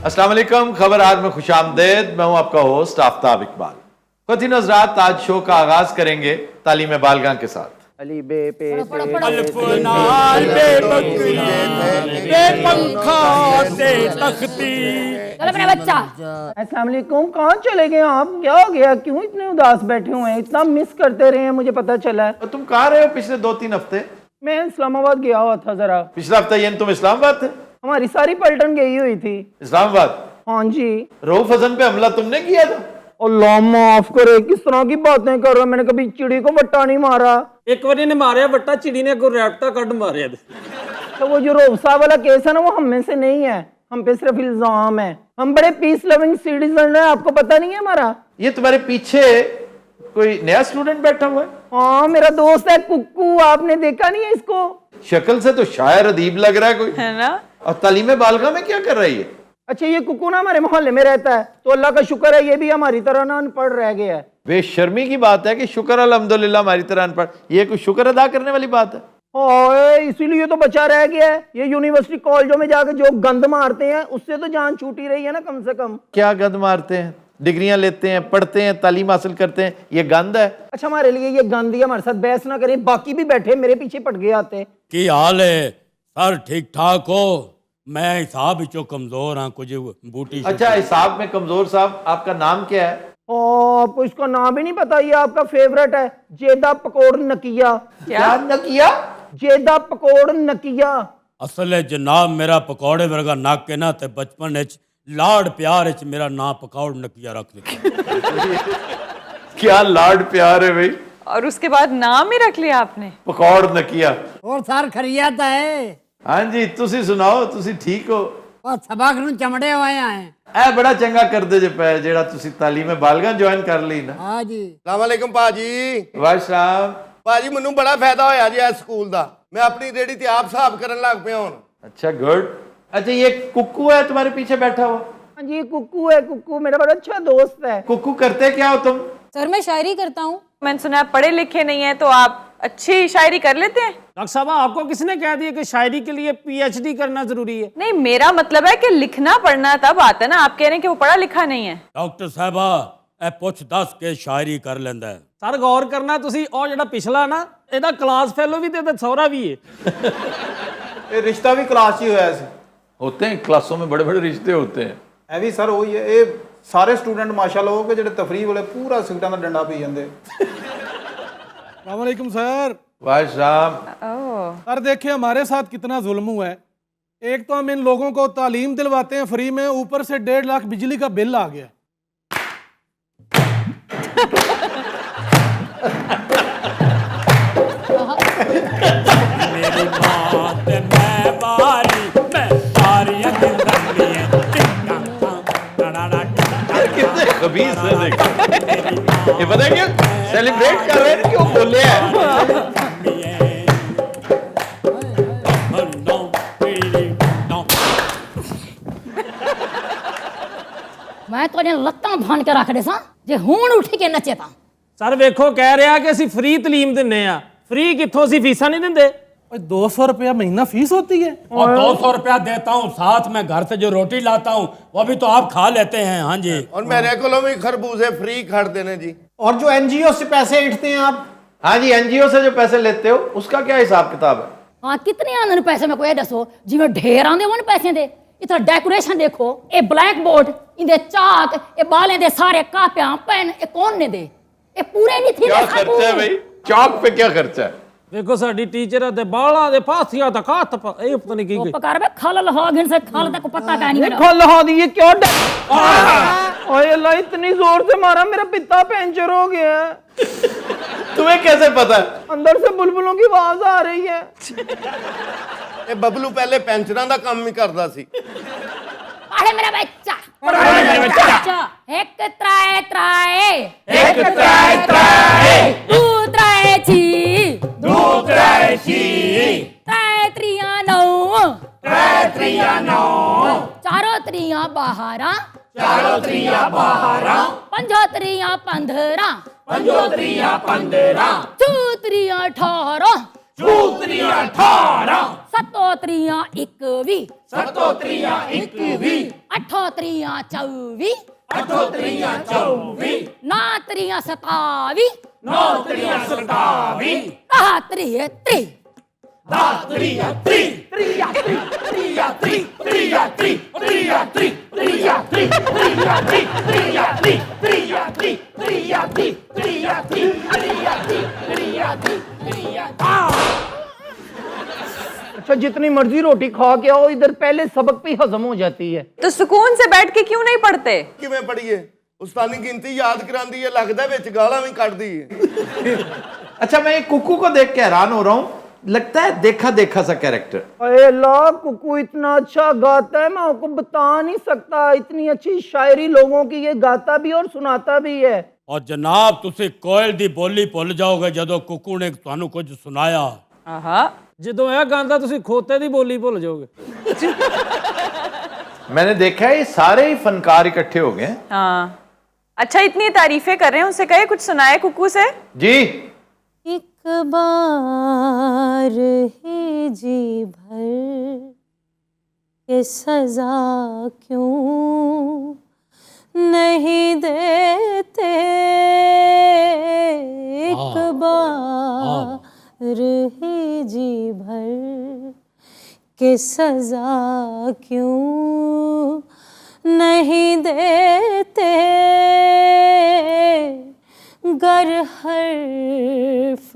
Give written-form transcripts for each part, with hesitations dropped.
अस्सलाम वालेकुम। खबर आज में खुशामदेद। मैं हूं आपका होस्ट आफ्ताब इकबाल। ख़वातीन हज़रात, आज शो का आगाज करेंगे तालीम बालगां के साथ। अली बे पे चलो मेरा बच्चा। अस्सलाम वालेकुम। कहाँ चले गए आप? क्या हो गया? क्यों इतने उदास बैठे हुए हैं? इतना मिस करते रहे हैं, मुझे पता चला है। और तुम कहाँ रहे हो पिछले 2-3 हफ्ते? मैं इस्लामाबाद गया हुआ था जरा। पिछला हफ्ता यानी तुम इस्लामाबाद थे? हमारी सारी पलटन गई हुई थी इस्लामाबाद। हाँ जी। रऊफ हसन पे हमला तुमने किया था? अल्लाह माफ करे, किस तरह की बातें कर रहे हो? मैंने कभी चिड़ी को वट्टा नहीं मारा। एक बार ने मारे वट्टा, चिड़ी ने को रैप्टा कट मारे। तो वो जो रऊफ साहब वाला केस है ना, वो हम में से नहीं है, हम पे सिर्फ इल्जाम है। हम बड़े पीस लविंग सिटीजन है, आपको पता नहीं है हमारा। ये तुम्हारे पीछे कोई नया स्टूडेंट बैठा हुआ है? हाँ, मेरा दोस्त है कुक्कू। आपने देखा नहीं है इसको? शक्ल से तो शायर अदीब लग रहा है कोई, है ना? और तालीम बालगां में क्या कर रही है? अच्छा, ये कुक्कू ना हमारे मोहल्ले में रहता है, तो अल्लाह का शुक्र है ये भी हमारी तरह ना अनपढ़ रह गया है। बेशर्मी की बात है कि शुक्र अल्हम्दुलिल्लाह हमारी तरह अनपढ़। ये कोई शुक्र अदा करने वाली बात है? ओए, इसीलिए तो बचा रह गया है। ये यूनिवर्सिटी कॉलेजों में जाकर जो गंद मारते हैं, उससे तो जान छूटी रही है ना कम से कम। क्या गंद मारते हैं? डिग्रियां लेते हैं, पढ़ते हैं, तालीम हासिल करते हैं, ये गंद है? अच्छा, हमारे लिए ये गंद ही, हमारे साथ बहस ना करें। बाकी भी बैठे मेरे पीछे पट गए आते। की हाल है सर? ठीक ठाक हो? मैं हिसाब चो कमजोर हाँ, कुछ बूटी। अच्छा, हिसाब में कमजोर साहब, आपका नाम क्या है? आपको इसका नाम भी नहीं पता? ये आपका फेवरेट है, जेदा पकौड़ नकिया। क्या नकिया? जेदा पकौड़ नकिया। असल है जनाब, मेरा पकौड़े वर्गा नक के ना ते बचपन लाड़ प्यार मेरा ना पकौड़ नकिया रख दिया। क्या लाड प्यार है भाई, और उसके बाद नाम ही रख लिया आपने? पकौड़ नकिया। और सर खरियाता है। हाँ जी, तुसी सुनाओ, तुसी ठीक हो? और सबक नूं चमड़े हुए हैं। ए बड़ा चंगा कर दे जे पै जेड़ा तुसी तालीम बालगां ज्वाइन कर ली ना। हाँ जी। अस्सलाम वालेकुम भाजी। वाशराम। भाजी मैनू बड़ा फायदा होया जी इस स्कूल दा। मैं अपनी रेडी ते आप साहब करन लग पिया हुण। अच्छा, गुड। अच्छा, ये कुक्कू है तुम्हारे पीछे बैठा हुआ? हाँ जी, कुक्कू है। कुक्कू मेरा बड़ा अच्छा दोस्त है। कुक्कू करते क्या हो तुम? सर मैं शायरी करता हूँ। मैंने सुना आप पढ़े लिखे नहीं है, तो आप अच्छी शायरी कर लेते हैं। डॉक्टर साहब, आपको किसने कह दिया कि शायरी के लिए पीएचडी करना जरूरी है? नहीं, मेरा मतलब है कि लिखना पढ़ना तब आता है ना। आप कह रहे हैं कि वो पढ़ा लिखा नहीं है। डॉक्टर साहबा ए पुछ दस के शायरी कर लेंदा है। सर गौर करना तुसी, और जेड़ा पिछला ना, एदा क्लास फेलो भी ते सौरा भी है। ये रिश्ता भी क्लास ही होया सी। होते हैं क्लासों में, बड़े बड़े रिश्ते होते हैं। ਐ ਵੀ ਸਰ ਉਹੀ ਹੈ। ਇਹ ਸਾਰੇ ਸਟੂਡੈਂਟ ਮਾਸ਼ਾਅੱਲਾ ਹੋ ਕੇ ਜਿਹੜੇ ਤਫਰੀਹ ਵਾਲੇ ਪੂਰਾ ਸਿਗਰਟਾਂ ਦਾ ਡੰਡਾ ਪੀ ਜਾਂਦੇ। अस्सलाम वालेकुम सर। वाशराम। सर देखिए हमारे साथ कितना जुल्म हुआ है। एक तो हम इन लोगों को तालीम दिलवाते हैं फ्री में, ऊपर से 1.5 लाख बिजली का बिल आ गया। मेरी बात मैं बारी मैं सारी कितने खबीस है देखो। ये पता है क्या सेलिब्रेट कर रहे हैं, क्यों बोले हैं? मैं तो लत्तां भान के रख दे सा जे हुण उठ के नचे ता। सर वेखो, कह रहा कि ਅਸੀਂ फ्री तलीम दिन्ने आ। फ्री कित्थों ਅਸੀਂ फीसा नहीं दिंदे। 200 रुपया महीना फीस होती है। और 200 रुपया देता हूँ, साथ में घर से जो रोटी लाता हूँ वो भी तो आप खा लेते हैं। हाँ जी। और मेरे को भी खरबूजे फ्री खड़ देने जी। और जो एनजीओ से पैसे ऐंठते हैं आप? हाँ जी, एनजीओ से जो पैसे लेते हो उसका क्या हिसाब किताब है? हाँ, कितने आंदे पैसे में कोई दसो। जिवें ढेर आंदे वन पैसे दे। इतना डेकोरेशन देखो, ये ब्लैक बोर्ड, इंदे चाक, ये बालें दे सारे कापियां पेन, ये कौन ने दे? ये पूरे नहीं थी। क्या खर्चा है भाई? चौक पे क्या खर्चा है? देखो साडी टीचर दे बाला दे फासिया तक हाथ ए पता नहीं की पकार में खल लहा घिन से खल तक पता का नहीं मेरा। खल लहा दी, ये क्या ओए अल्लाह, इतनी जोर से मारा मेरा पित्ता पंचर हो गया है। तुम्हें कैसे पता है? अंदर से बुलबुलों की आवाज आ रही है। ये बबलू पहले पेंशनां दा काम ही करदा सी। अरे मेरा बच्चा, एक त्राए त्राए, एक त्राए त्राए, दू त्राए छी, दो त्राए छी, त्राए त्रिया नौ, त्राए त्रिया नौ, चारों त्रिया बाहरा, चारों त्रिया बारह, पंजो त्रिया 15, पंजो त्रिया 15, छू त्रिया 18, छूत्रिया 18, सतो त्रिया 21, सतो त्रिया 21, अठो त्रिया 24 9 त्रिया 27 10 त्रिया 37 अच्छा जितनी मर्जी रोटी खा के आओ, इधर पहले सबक पे हजम हो जाती है। तो सुकून से बैठ के क्यों नहीं पढ़ते? ਕਿਵੇਂ ਪੜੀਏ? ਉਸਤਾਨੀ ਗਿਣਤੀ ਯਾਦ ਕਰਾਂਦੀ ਹੈ, ਲੱਗਦਾ ਵਿੱਚ ਗਾਲਾਂ ਵੀ ਕੱਢਦੀ ਹੈ। अच्छा मैं ये कुकू को देख के हैरान हो रहा हूँ, लगता है देखा देखा सा कैरेक्टर। अरे अल्लाह, कुकू इतना अच्छा गाता है, मैं आपको बता नहीं सकता। इतनी अच्छी शायरी लोगों की ये गाता भी और सुनाता भी है। और जनाब तुसी कोयल दी बोली भुल जाओगे जदों कुकू ने तुहानू कुछ सुनाया। आहा, ਜਦੋਂ ਇਹ ਗਾਉਂਦਾ ਤੁਸੀਂ ਖੋਤੇ ਦੀ ਬੋਲੀ ਭੁੱਲ ਜਾਓਗੇ। मैंने देखा है ये सारे ही फनकार इकट्ठे हो गए हैं। हाँ, अच्छा इतनी तारीफें कर रहे हैं, उससे कहे कुछ सुनाए कुकू से। जी एक बार ही जी भर ये सजा क्यों नहीं देते, एक बार ही जी भर के सजा क्यों नहीं देते, गर हर्फ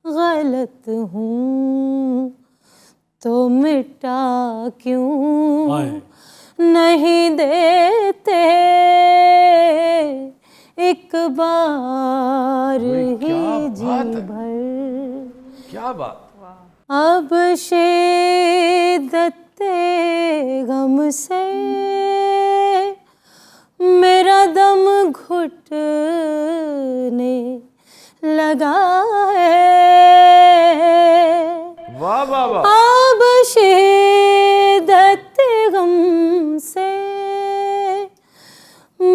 गलत हूँ तो मिटा क्यों नहीं देते, एक बार ही जी भर। क्या बात। अब शिद्दते गम से मेरा दम घुटने लगा है, वाह वाह वाह। अब शिद्दते गम से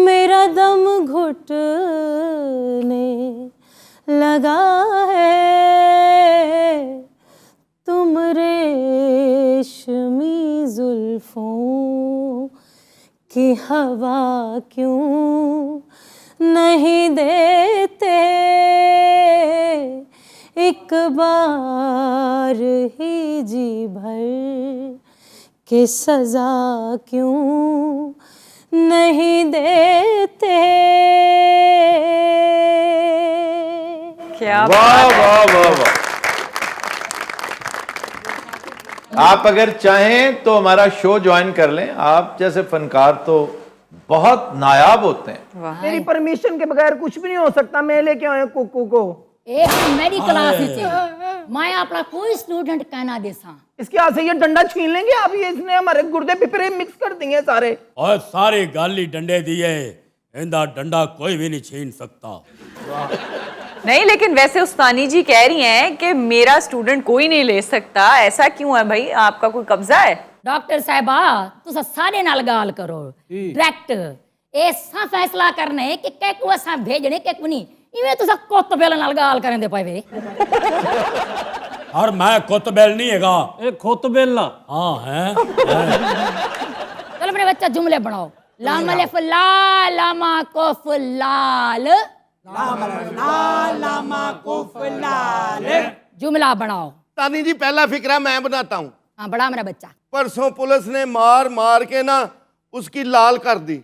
मेरा दम घुटने लगा है, तुम रेशमी जुल्फों की हवा क्यों नहीं देते, एक बार ही जी भर के सजा क्यों नहीं देते। क्या वाह वाह वाह वाह। आप अगर चाहें तो हमारा शो ज्वाइन कर लें। आप जैसे फनकार तो बहुत नायाब होते हैं। मेरी परमिशन के बगैर कुछ भी नहीं हो सकता। मैं लेके आया कुकू को। एक मेरी क्लास थी, मैं अपना कोई स्टूडेंट कहना देसा इसके हाथ से ये डंडा छीन लेंगे आप। ये इसने हमारे गुर्दे पिपरे मिक्स कर दिए सारे। और सारी गाली डंडे दिए, इंदा डंडा कोई भी नहीं छीन सकता। नहीं, लेकिन वैसे उस्तानी जी कह रही हैं कि मेरा स्टूडेंट कोई नहीं ले सकता, ऐसा क्यों है भाई? आपका कोई कब्जा है? डॉक्टर साहबा तुसा सारे नाल गाल करो डायरेक्ट, ऐसा फैसला करने कि केकू असा भेजने केकू नहीं, इवें तुसा कुत्त बेल नाल गाल करन दे पावे। और मैं कुतबेल नहीं हैगा, ए खुतबेला। हाँ है। चलो अपने बच्चा जुमले बनाओ। लाम अलिफ ला लामा कुफ लाल, जुमला बनाओ। तानी जी पहला फिक्रा मैं बनाता हूँ। हाँ बड़ा मेरा बच्चा। परसों पुलिस ने मार मार के ना उसकी लाल कर दी।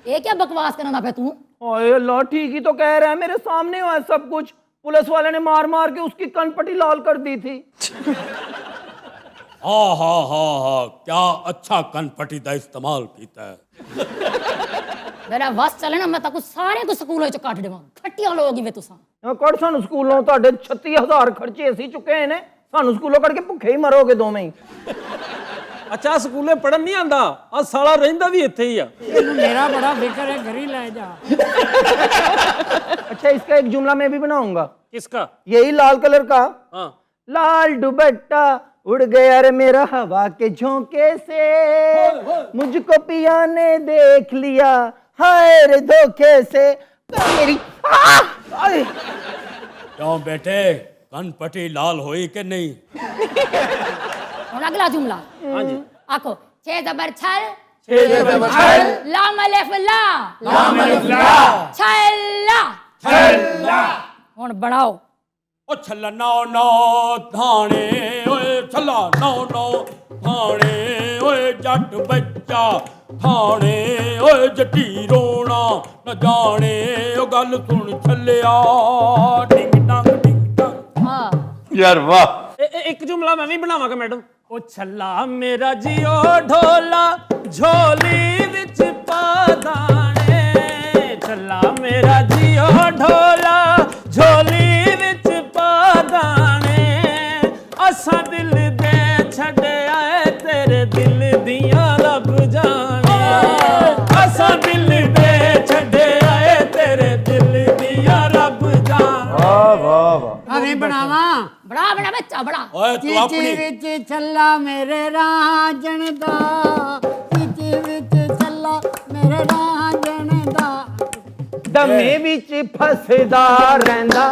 ये क्या बकवास करना पे तू? ओए अल्लाह, ठीक ही तो कह रहा है, मेरे सामने हुआ है सब कुछ। पुलिस वाले ने मार मार के उसकी कनपटी लाल कर दी थी। हा क्या अच्छा कनपटी का इस्तेमाल किया है। मेरा बस चले ना, मैं ताकू सारे को स्कूलों च काट देवां। खट्टियां लोगी वे तुसा। कड़ सानू स्कूलों तुहाडे 36,000 खर्चे ਅਸੀਂ चुके हैं ने, सानू स्कूलों कड़ के भुखे ही मरोगे दोवें ही। अच्छा स्कूले पढ़न नहीं आंदा, आ साला रहिंदा भी इत्थे ही आ। मेरा बड़ा फिक्र है, घर ही ले जा। अच्छा इसका एक जुमला मैं भी बनाऊंगा। किसका? यही लाल कलर का। हाँ। लाल दुपट्टा उड़ गया रे मेरा हवा के झोंके से, मुझको पिया ने देख लिया हाय रे धोखे से। मेरी क्यों बेटे, कनपटी लाल हुई कि नहीं? और अगला जुमला। हाँ जी। आखो छे जबर छल ਛੇ ਜ਼ਬਰ ਛਲ लाम अलिफ ला ਲਾਮ ਅਲਿਫ ਲਾ छल्ला ਛੱਲਾ हुन बनाओ ओ छल्ला नौ नौ थाने ओए छल्ला नौ नौ थाने ओए जट बच्चा थाने ओए जटी रोना न जाने ओ गल सुन छल्लिया डिंग डंग हां यार वाह। एक जुमला मैं भी बनावांगा मैडम। ओ छल्ला मेरा जियो ढोला झोली विच पा दाने छल्ला मेरा जियो ढोला झोली विच पा दाने असा दिल दे छड़ आए तेरे दिल दियां रब जाने असा दिल दे छड़ आए तेरे दिल दियां रब जाने। वाह वाह वाह। अरे बनावा बड़ा बड़ा बच्चा बड़ा ओए तू चीची अपनी विच छल्ला मेरे राजन दा चीची विच छल्ला मेरे राजन दा दमे विच फसदा रहंदा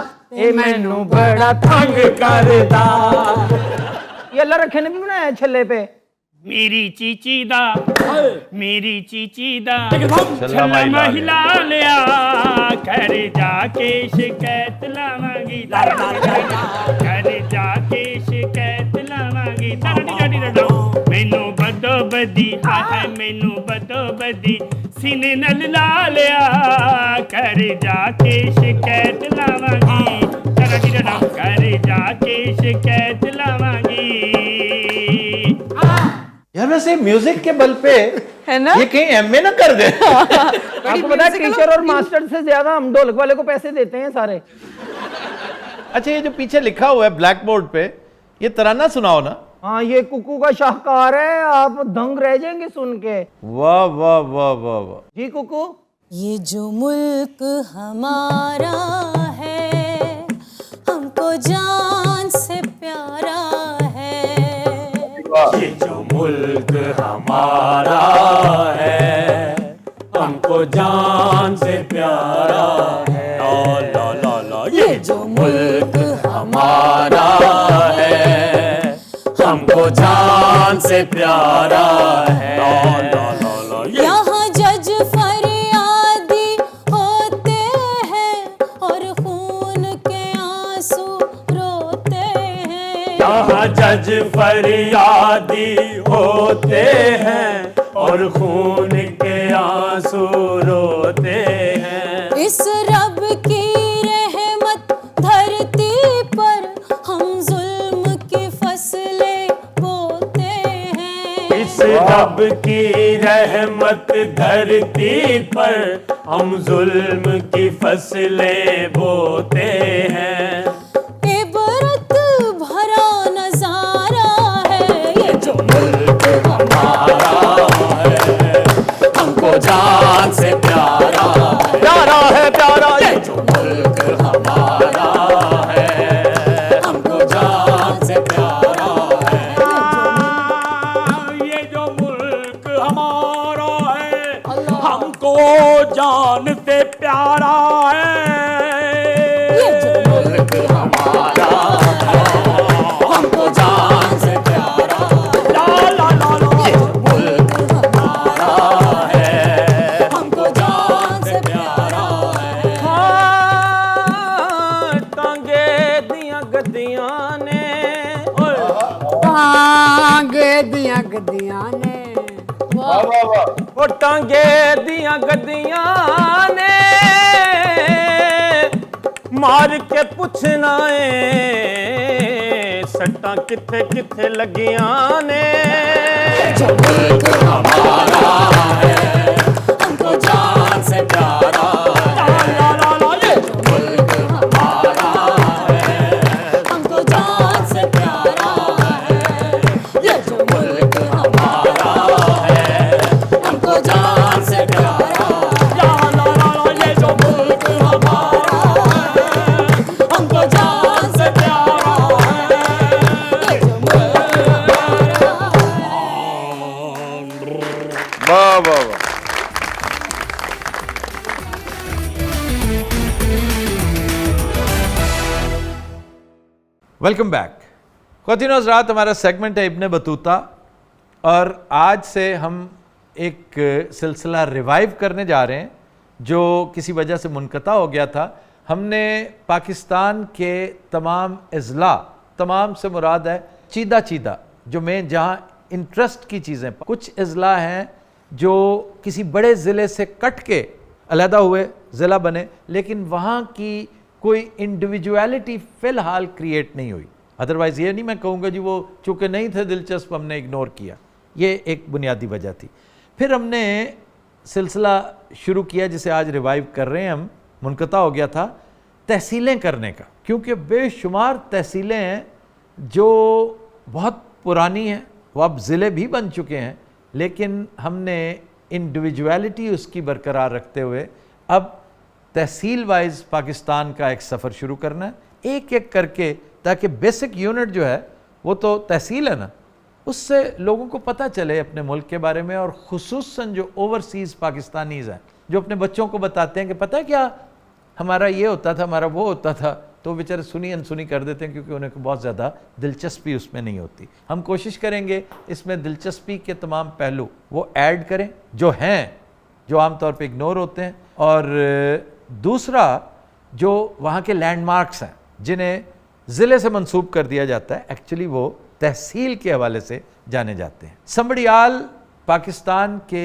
ए मैनू बड़ा तंग करदा। ये अल्लाह रखे ने भी बनाया छल्ले पे। मेरी चीची दा मेरी चीची दा छल्ला छल्ला महिला महिला लिया घर जाके शिकायत लावांगी घर जाके शिकायत लावांगी मैनू बदो बदी हाय मैनू बदो बदी सीने नल ला लिया घर जाके शिकायत लावांगी घर जाके शिकायत लावांगी। यार वैसे म्यूजिक के बल पे है ना? ये कहीं एमए ना कर दे। आपको पता है टीचर और मास्टर से ज्यादा हम ढोलक वाले को पैसे देते हैं सारे। अच्छा ये जो पीछे लिखा हुआ है ब्लैक बोर्ड पे, ये तराना सुनाओ ना। हाँ ये कुकू का शाहकार है, आप दंग रह जाएंगे सुन के। वाह वाह वाह वाह वाह। जी कुकू। ये जो मुल्क हमारा है हमको जान से प्यारा है ये जो मुल्क हमारा है हमको जान से प्यारा है ला ला ला ला। ये जो मुल्क हमारा है हमको जान से प्यारा है ला ला ला ला। यहाँ जज फरियादी होते हैं और खून के आंसू रोते हैं यहाँ जज फरियादी होते हैं और खून के आंसू रोते हैं। इस रब की रहमत धरती पर हम जुल्म की फसलें बोते हैं इस रब की रहमत धरती पर हम जुल्म की फसलें बोते हैं। इबरत भरा नजारा है ये जो मुल्क हमारा है हमको जान से प्यारा है प्यारा ये जो मुल्क हमारा है हमको जान से प्यारा है ये जो मुल्क हमारा है हमको जान से प्यारा है ये जो मुल्क हमारा हमको जान से प्यारा ला ला ला ला। ये मुल्क हमारा है हमको जान से प्यारा है। टांगे दियां गद्दियां ने टांगे दियां गद्दियां ने वाह वाह वाह। वो टांगे दियां गद्दियां ने मार के पुछना है सट्टां किथे किथे लगियां ने जो मुल्क हमारा है हमको जान से प्यारा ला ला ला। ये जो मुल्क हमारा है हमको जान से प्यारा है ये जो मुल्क हमारा है हमको जान से प्यारा ला ला ला ला। ये जो मुल्क हमारा है हमको जान से प्यारा है ये जो वाह वाह वाह। Welcome back. ख्वातीन और हज़रात, हमारा सेगमेंट है इब्ने बतूता और आज से हम एक सिलसिला रिवाइव करने जा रहे हैं जो किसी वजह से मुनक़ता हो गया था। हमने पाकिस्तान के तमाम अज़ला, तमाम से मुराद है चीदा चीदा, जो मैं जहाँ इंटरेस्ट की चीज़ें, कुछ अज़ला हैं जो किसी बड़े ज़िले से कट के अलहदा हुए ज़िला बने, लेकिन वहाँ की कोई इंडिविजुअलिटी फ़िलहाल क्रिएट नहीं हुई। अदरवाइज़ ये नहीं मैं कहूँगा जी वो चूँकि नहीं थे दिलचस्प हमने इग्नोर किया, ये एक बुनियादी वजह थी। फिर हमने सिलसिला शुरू किया जिसे आज रिवाइव कर रहे हैं हम, मुनक़ता हो गया था, तहसीलें करने का, क्योंकि बेशुमार तहसीलें हैं जो बहुत पुरानी हैं, वो अब ज़िले भी बन चुके हैं, लेकिन हमने इंडिविजुअलिटी उसकी बरकरार रखते हुए अब तहसील वाइज पाकिस्तान का एक सफ़र शुरू करना है, एक एक करके, ताकि बेसिक यूनिट जो है वो तो तहसील है ना, उससे लोगों को पता चले अपने मुल्क के बारे में। और खुसूसन जो ओवरसीज़ पाकिस्तानीज़ हैं जो अपने बच्चों को बताते हैं कि पता है क्या हमारा ये होता था, हमारा वो होता था, तो बेचारे सुनी अनसुनी कर देते हैं क्योंकि उन्हें बहुत ज़्यादा दिलचस्पी उसमें नहीं होती। हम कोशिश करेंगे इसमें दिलचस्पी के तमाम पहलू वो ऐड करें जो हैं, जो आमतौर पे इग्नोर होते हैं। और दूसरा जो वहाँ के लैंडमार्क्स हैं जिन्हें ज़िले से मंसूब कर दिया जाता है, एक्चुअली वो तहसील के हवाले से जाने जाते हैं। समड़ियाल पाकिस्तान के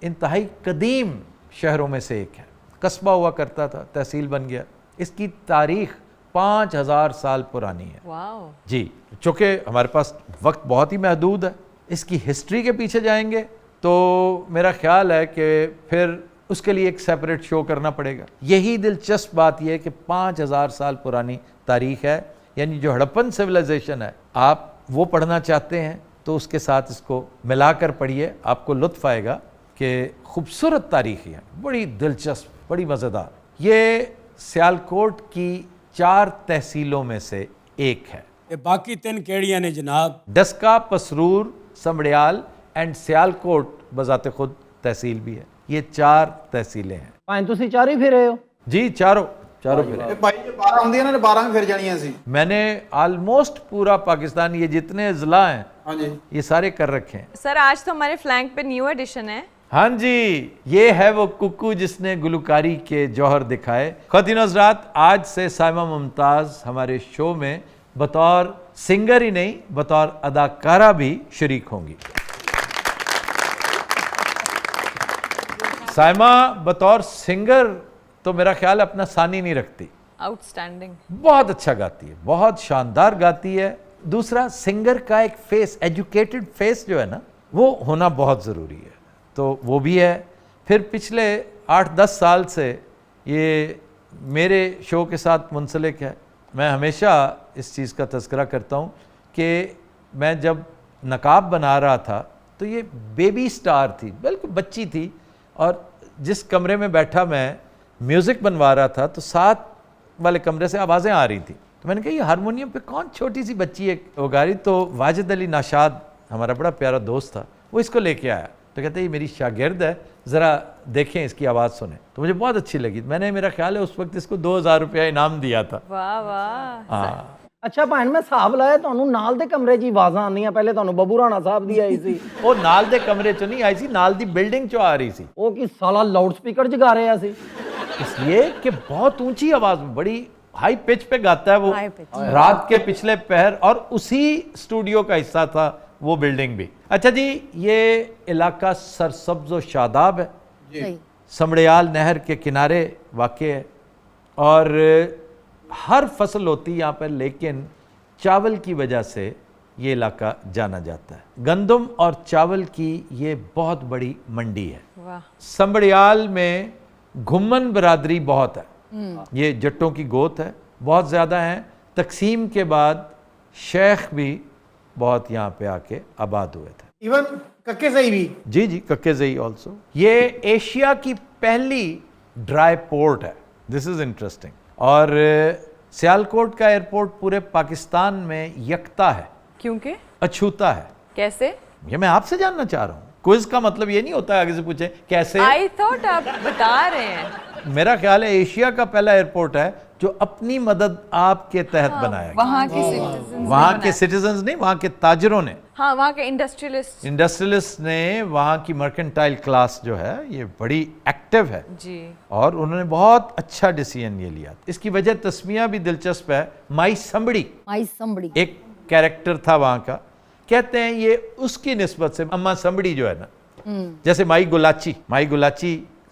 इंतहाई कदीम शहरों में से एक है, कस्बा हुआ करता था, तहसील बन गया। इसकी तारीख़ 5000 साल पुरानी है। वाओ जी, चूँकि हमारे पास वक्त बहुत ही महदूद है, इसकी हिस्ट्री के पीछे जाएंगे तो मेरा ख्याल है कि फिर उसके लिए एक सेपरेट शो करना पड़ेगा। यही दिलचस्प बात यह है कि 5000 साल पुरानी तारीख़ है, यानी जो हड़प्पन सिविलाइजेशन है, आप वो पढ़ना चाहते हैं तो उसके साथ इसको मिलाकर पढ़िए, आपको लुत्फ़ आएगा कि खूबसूरत तारीख़ है, बड़ी दिलचस्प, बड़ी मज़ेदार। ये सियालकोट की 4 तहसीलों में से एक है। ये बाकी 3 केड़ियां ने जनाब? डस्का, पसरूर, समड़ियाल एंड सियालकोट बज़ाते खुद तहसील भी है। ये 4 तहसीलें हैं। ਭਾਵੇਂ ਤੁਸੀਂ ਚਾਰ ਹੀ ਫਿਰੇ ਹੋ? जी, चारों फिरे। भाई जो 12 ਹੁੰਦੀਆਂ ਨੇ 12 ਵੀ ਫਿਰ ਜਾਣੀਆਂ ਸੀ। मैंने ऑलमोस्ट पूरा पाकिस्तान, ये जितने अज़ला हैं, हाँ जी, ये सारे कर रखे हैं। सर आज तो हमारे फ्लैंक पे न्यू एडिशन है। हाँ जी, ये है वो कुक्कू जिसने गुलकारी के जौहर दिखाए। ख़वातीन हज़रात, आज से साइमा मुमताज़ हमारे शो में बतौर सिंगर ही नहीं, बतौर अदाकारा भी शरीक होंगी। साइमा बतौर सिंगर तो मेरा ख्याल अपना सानी नहीं रखती, आउटस्टैंडिंग, बहुत अच्छा गाती है, बहुत शानदार गाती है। दूसरा, सिंगर का एक फेस, एजुकेटेड फेस जो है ना, वो होना बहुत ज़रूरी है, तो वो भी है। फिर पिछले 8-10 साल से ये मेरे शो के साथ मुंसलिक है। मैं हमेशा इस चीज़ का तज़किरा करता हूँ कि मैं जब नकाब बना रहा था तो ये बेबी स्टार थी, बिल्कुल बच्ची थी, और जिस कमरे में बैठा मैं म्यूज़िक बनवा रहा था तो साथ वाले कमरे से आवाज़ें आ रही थी, तो मैंने कहा ये हारमोनियम पे कौन छोटी सी बच्ची है वो गा रही। तो वाजिद अली नाशाद हमारा बड़ा प्यारा दोस्त था, वो इसको लेके आया, तो कहते ये मेरी शागिर्द है, ज़रा देखें इसकी आवाज़ सुने। तो मुझे बहुत अच्छी लगी, मैंने, मेरा ख्याल है उस वक्त इसको 2000 रुपया इनाम दिया था। वाह वाह। हाँ, ਅੱਛਾ ਭਾਣ ਮੈਂ ਹਿਸਾਬ ਲਾਇਆ ਤੁਹਾਨੂੰ ਨਾਲ ਦੇ ਕਮਰੇ 'ਚ ਹੀ ਆਵਾਜ਼ਾਂ ਆਉਂਦੀਆਂ, ਪਹਿਲੇ ਤੁਹਾਨੂੰ ਬੱਬੂ ਰਾਣਾ ਸਾਹਿਬ ਦੀ ਆਈ ਸੀ। ਉਹ ਨਾਲ ਦੇ ਕਮਰੇ 'ਚੋਂ ਨਹੀਂ ਆਈ ਸੀ, ਨਾਲ ਦੀ ਬਿल्डिंग 'ਚੋਂ ਆ ਰਹੀ ਸੀ। ਉਹ ਕੀ ਸਾਲਾ ਲਾਊਡ स्पीकर 'ਚ ਗਾ ਰਿਹਾ ਸੀ? इसलिए कि बहुत ऊंची आवाज में, बड़ी हाई पिच पे गाता है वो, रात के पिछले पहर, और उसी स्टूडियो का हिस्सा था वो बिल्डिंग भी। अच्छा जी, ये इलाका सरसब्ज़ व शादाब है, समड़ियाल नहर के किनारे वाक़ है, और हर फसल होती यहाँ पर, लेकिन चावल की वजह से ये इलाका जाना जाता है। गंदम और चावल की ये बहुत बड़ी मंडी है। समड़ियाल में घुमन बरादरी बहुत है, ये जट्टों की गोत है, बहुत ज़्यादा हैं। तकसीम के बाद शेख भी बहुत यहाँ पे आके आबाद हुए थे। इवन कक्के सही भी? जी जी, कक्के ज़ई ऑल्सो। ये एशिया की पहली ड्राई पोर्ट है, दिस इज़ इंटरेस्टिंग। और सियालकोट का एयरपोर्ट पूरे पाकिस्तान में यकता है, क्योंकि अछूता है। कैसे? ये मैं आपसे जानना चाह रहा हूँ। क्विज का मतलब ये नहीं होता है आगे से पूछे कैसे। आई थॉट आप बता रहे हैं। मेरा ख्याल है एशिया का पहला एयरपोर्ट है जो अपनी मदद आपके तहत बनाया गया। वहाँ के citizens वहाँ ने के सिटीजन्स नहीं, वहाँ के ताजरों ने, हाँ वहाँ के इंडस्ट्रियलिस्ट ने, वहाँ की मर्केंटाइल क्लास जो है ये बड़ी एक्टिव है जी, और उन्होंने बहुत अच्छा डिसीजन ये लिया। इसकी वजह तस्मिया भी दिलचस्प है। माई समबड़ी एक कैरेक्टर था वहाँ का, कहते हैं ये उसकी निस्बत से अम्मा समबड़ी जो है ना, जैसे माई गुलाची